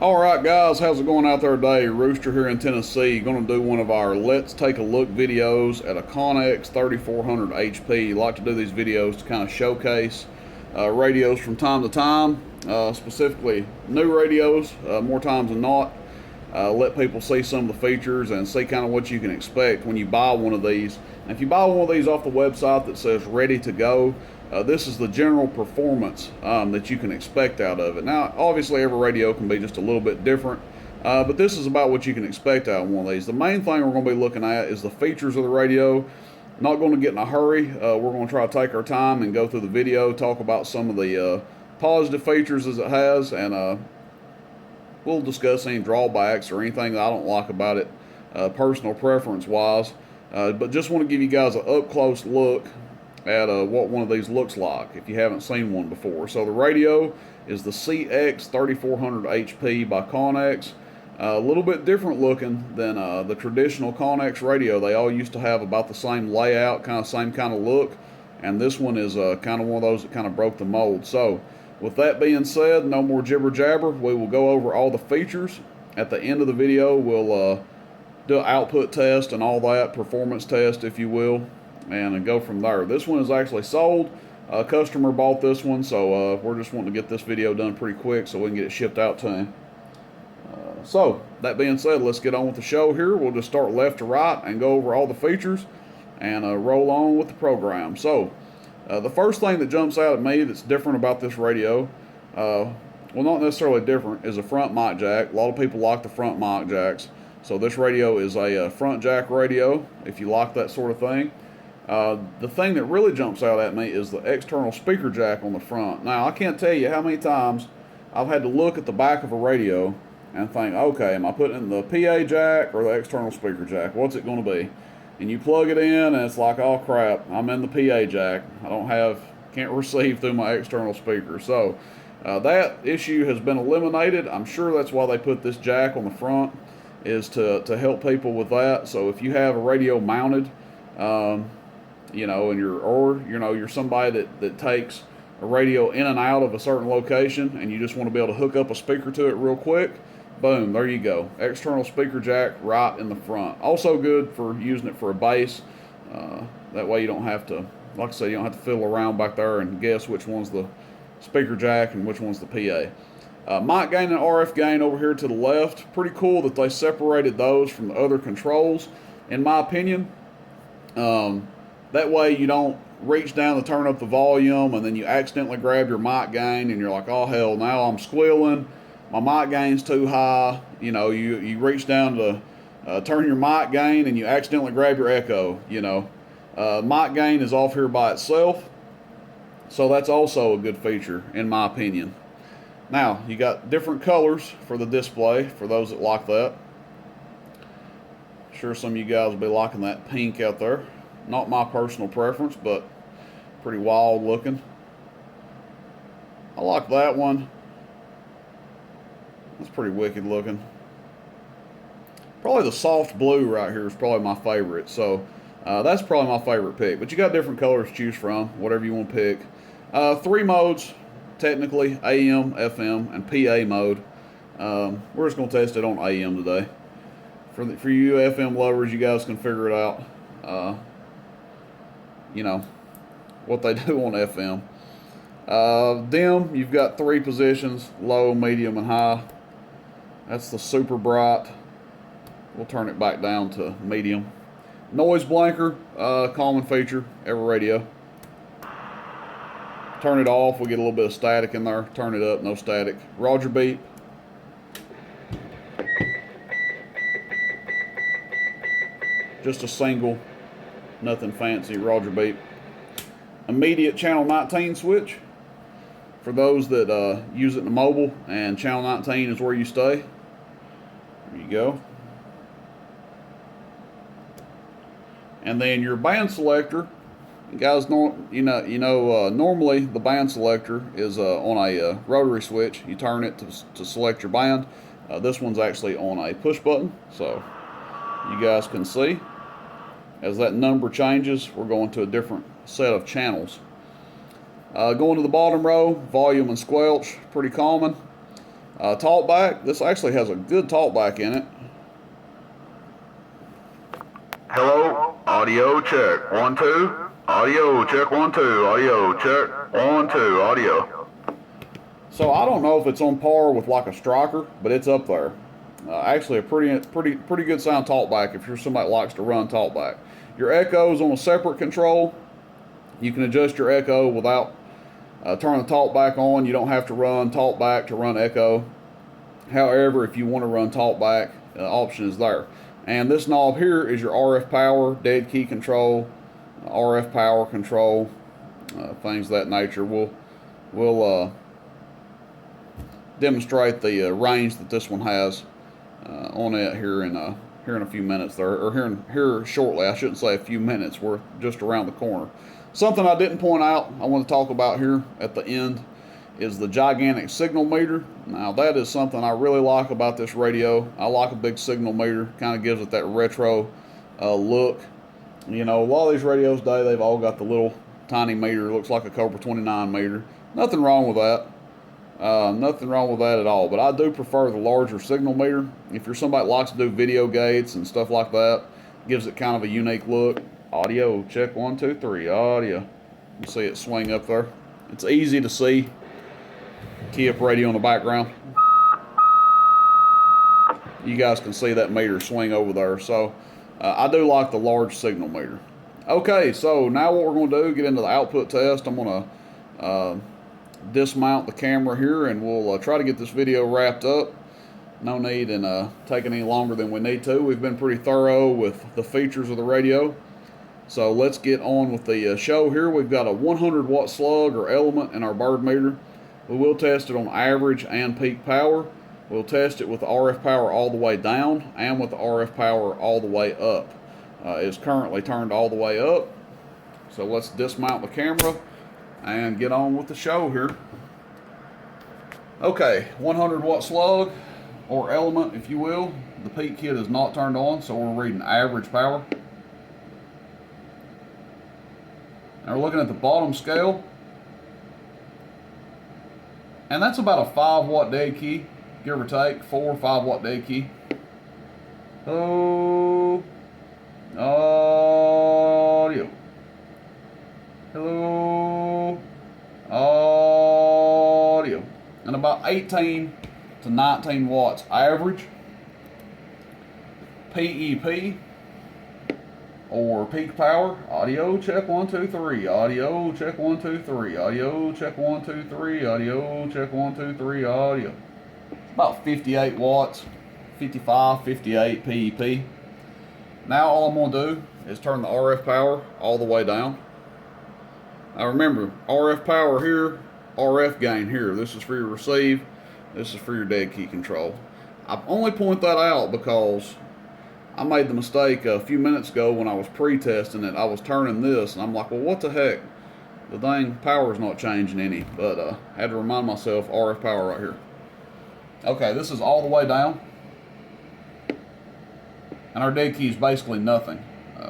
Alright guys, how's it going out there today? Rooster here in Tennessee. Going to do one of our Let's Take a Look videos at a Connex 3400HP. Like to do these videos to kind of showcase radios from time to time, specifically new radios, more times than not. Let people see some of the features and see kind of what you can expect when you buy one of these. And if you buy one of these off the website that says ready to go, this is the general performance that you can expect out of it. Now, obviously, every radio can be just a little bit different, but this is about what you can expect out of one of these. The main thing we're going to be looking at is the features of the radio. Not going to get in a hurry. We're going to try to take our time and go through the video, talk about some of the positive features as it has, and we'll discuss any drawbacks or anything that I don't like about it, personal preference-wise. But just want to give you guys an up-close look at what one of these looks like if you haven't seen one before. So the radio is the CX-3400HP by Connex. A little bit different looking than the traditional Connex radio. They all used to have about the same layout, same kind of look, and this one is kind of one of those that kind of broke the mold. So with that being said, no more jibber jabber. We will go over all the features. At the end of the video, we'll do an output test and all that, performance test if you will, and go from there. This one is actually sold. A customer bought this one, so we're just wanting to get this video done pretty quick so we can get it shipped out to him. So that being said, let's get on with the show here. We'll just start left to right and go over all the features and roll on with the program. So the first thing that jumps out at me that's different about this radio, well, not necessarily different, is a front mic jack. A lot of people like the front mic jacks. So this radio is a front jack radio, if you like that sort of thing. The thing that really jumps out at me is the external speaker jack on the front. Now, I can't tell you how many times I've had to look at the back of a radio and think, okay, am I putting in the PA jack or the external speaker jack? What's it going to be? And you plug it in and it's like, oh crap, I'm in the PA jack. Can't receive through my external speaker. So that issue has been eliminated. I'm sure that's why they put this jack on the front, is to help people with that. So if you have a radio mounted, you know, and you're somebody that takes a radio in and out of a certain location and you just want to be able to hook up a speaker to it real quick, boom, there you go. External speaker jack right in the front. Also good for using it for a bass. That way you don't have to, like I said, you don't have to fiddle around back there and guess which one's the speaker jack and which one's the PA. Mic gain and RF gain over here to the left. Pretty cool that they separated those from the other controls, in my opinion. That way you don't reach down to turn up the volume and then you accidentally grab your mic gain and you're like, oh hell, now I'm squealing, my mic gain's too high. You know, you reach down to turn your mic gain and you accidentally grab your echo. You know, mic gain is off here by itself, so that's also a good feature in my opinion. Now, you got different colors for the display for those that like that. Sure, some of you guys will be liking that pink out there. Not my personal preference, but pretty wild looking. I like that one. That's pretty wicked looking. Probably the soft blue right here is probably my favorite. So that's probably my favorite pick. But you got different colors to choose from, whatever you want to pick. 3 modes, technically, AM, FM, and PA mode. We're just going to test it on AM today. For you FM lovers, you guys can figure it out. You know, what they do on FM. Dim, you've got 3 positions, low, medium, and high. That's the super bright. We'll turn it back down to medium. Noise blanker, common feature, every radio. Turn it off, we get a little bit of static in there. Turn it up, no static. Roger beep. Just a single, nothing fancy, Roger beep. Immediate channel 19 switch for those that use it in the mobile and channel 19 is where you stay. There you go. And then your band selector, you guys know, normally the band selector is on a rotary switch. You turn it to select your band. This one's actually on a push button, so you guys can see. As that number changes, we're going to a different set of channels. Going to the bottom row, volume and squelch, pretty common. Talkback, this actually has a good talkback in it. Hello, audio check, 1, 2. Audio check, 1, 2. Audio check, 1, 2. Audio. So I don't know if it's on par with like a striker, but it's up there. Actually, a pretty good sound talkback if you're somebody that likes to run talkback. Your echo is on a separate control. You can adjust your echo without turning the talkback on. You don't have to run talkback to run echo. However, if you want to run talkback, option is there. And this knob here is your RF power, dead key control, RF power control, things of that nature. We'll demonstrate the range that this one has on it here in a few minutes there, or here shortly. I shouldn't say a few minutes. We're just around the corner. Something I didn't point out, I want to talk about here at the end, is the gigantic signal meter. Now that is something I really like about this radio. I like a big signal meter. Kind of gives it that retro look. You know, a lot of these radios today, they've all got the little tiny meter. It looks like a Cobra 29 meter. Nothing wrong with that. Nothing wrong with that at all. But I do prefer the larger signal meter. If you're somebody that likes to do video gates and stuff like that, gives it kind of a unique look. Audio, check 1, 2, 3. Audio. You see it swing up there. It's easy to see. Key up radio in the background. You guys can see that meter swing over there. So I do like the large signal meter. Okay, so now what we're going to do, get into the output test. I'm going to dismount the camera here, and we'll try to get this video wrapped up. No need in taking any longer than we need to. We've been pretty thorough with the features of the radio. So let's get on with the show here. We've got a 100 watt slug or element in our bird meter. We will test it on average and peak power. We'll test it with the RF power all the way down and with the RF power all the way up. It's currently turned all the way up. So let's dismount the camera and get on with the show here. Okay, 100 watt slug or element, if you will. The peak kit is not turned on, so we're reading average power. Now we're looking at the bottom scale, and that's about a 5 watt dead key, give or take, 4 or 5 watt dead key. Hello, audio. Hello, audio. And about 18 to 19 watts average. PEP or peak power. Audio check 1, 2, 3. Audio check 1, 2, 3. Audio check 1, 2, 3. Audio check 1, 2, 3. Audio. About 58 watts, 55, 58 PEP. Now all I'm going to do is turn the RF power all the way down. Now remember, RF power here, RF gain here. This is for your receive. This is for your dead key control. I only point that out because I made the mistake a few minutes ago when I was pre-testing it. I was turning this, and I'm like, well, what the heck? The dang power's not changing any. But I had to remind myself, RF power right here. Okay, this is all the way down. And our dead key is basically nothing.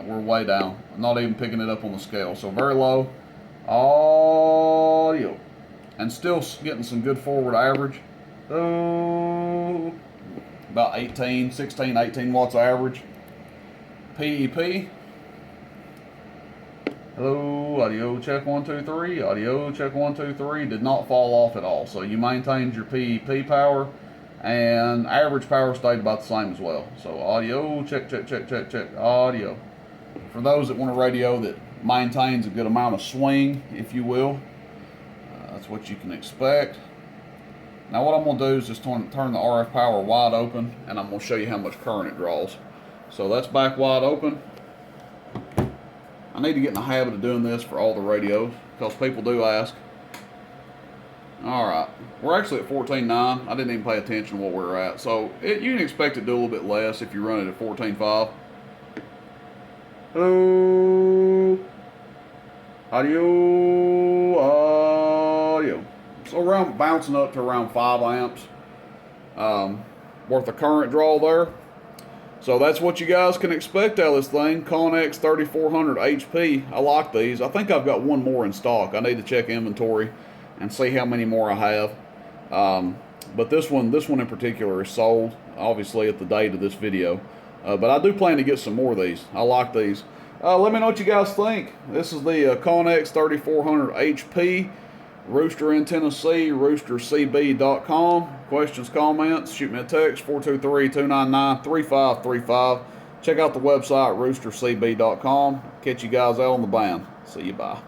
We're way down. I'm not even picking it up on the scale. So very low. Audio. And still getting some good forward average. Oh, about 16, 18 watts average. PEP. Hello, audio check 1, 2, 3. Audio check 1, 2, 3. Did not fall off at all. So you maintained your PEP power, and average power stayed about the same as well. So audio check, check, check, check, check. Audio. For those that want a radio that maintains a good amount of swing, if you will, that's what you can expect. Now what I'm going to do is just turn the RF power wide open, and I'm going to show you how much current it draws. So that's back wide open. I need to get in the habit of doing this for all the radios because people do ask. Alright, we're actually at 14.9. I didn't even pay attention to what we were at. So you can expect it to do a little bit less if you run it at 14.5. Hello. Audio. Audio. So around bouncing up to around 5 amps worth of current draw there. So that's what you guys can expect out of this thing. Connex 3400 HP. I like these. I think I've got one more in stock. I need to check inventory and see how many more I have. But this one in particular is sold, obviously, at the date of this video. But I do plan to get some more of these. I like these. Let me know what you guys think. This is the Connex 3400 HP. Rooster in Tennessee, roostercb.com. Questions, comments, shoot me a text, 423-299-3535. Check out the website, roostercb.com. Catch you guys out on the band. See you, bye.